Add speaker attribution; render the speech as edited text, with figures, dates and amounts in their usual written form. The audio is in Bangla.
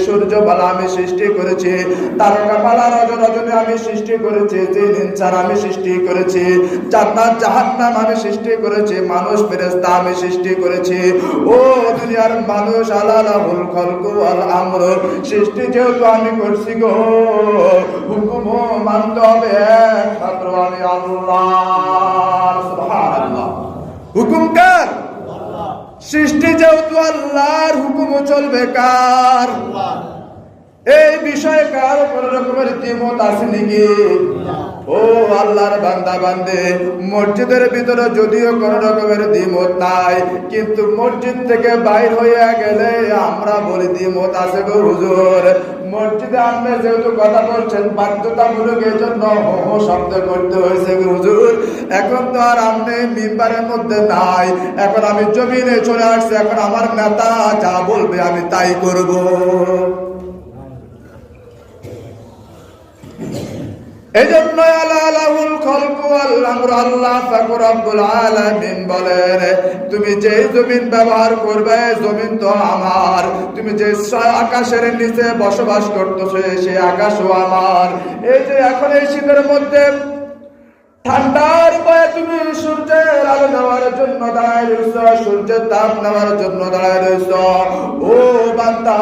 Speaker 1: সূর্য বালা আমি সৃষ্টি করেছি, তারকা বালা রজনী আমি সৃষ্টি করেছি, জিন ইনসান আমি সৃষ্টি করেছি, জান্নাত জাহান্নাম আমি সৃষ্টি করেছি, মানুষ ফেরেশতা আমি সৃষ্টি করেছি। ও দুনিয়ার মানুষ, আলালাহুল খালকু ওয়াল আমর, সৃষ্টি যেহেতু আমি করছি গো, হুকুম মানতে হবে একমাত্র আমি আল্লাহ। সুবহানাল্লাহ। হুকুম কার? সৃষ্টি যেহেতু আল্লাহর, হুকুম চলবে কার? এই বিষয়ে কারো কোন রকমের দ্বিমত আছে নাকি? ও আল্লাহর বান্দা বান্দে, মসজিদের ভিতরে যদিও কোন রকমের দ্বিমত নাই, কিন্তু মসজিদ থেকে বাইর হয়ে গেলে আমরা বলি দ্বিমত আছে গো হুজুর। মসজিদে আপনি যেহেতু কথা বলছেন বাধ্যতামূলক, এই জন্য হো শব্দ করতে হয়েছে গো হুজুর। এখন তো আর আপনি মিম্বারের মধ্যে নাই, এখন আমি জমিনে চলে আসছি, এখন আমার নেতা যা বলবে আমি তাই করব। এজন্য আলালাহুল খালকু ওয়াল আমর, আল্লাহ পাক রব্বুল আলামিন বলেন, তুমি যে জমিন ব্যবহার করবে জমিন তো আমার, তুমি যে আকাশের নিচে বসবাস করতেছো সেই আকাশও আমার। এই যে এখন এই শীতের মধ্যে ঠান্ডার উপায়ে তুমি সূর্যের আলো নেওয়ার জন্য দাঁড়ায় রয়েছ, সূর্যের তাপ নেওয়ার জন্য দাঁড়ায় রয়েছ। ও বান্দা,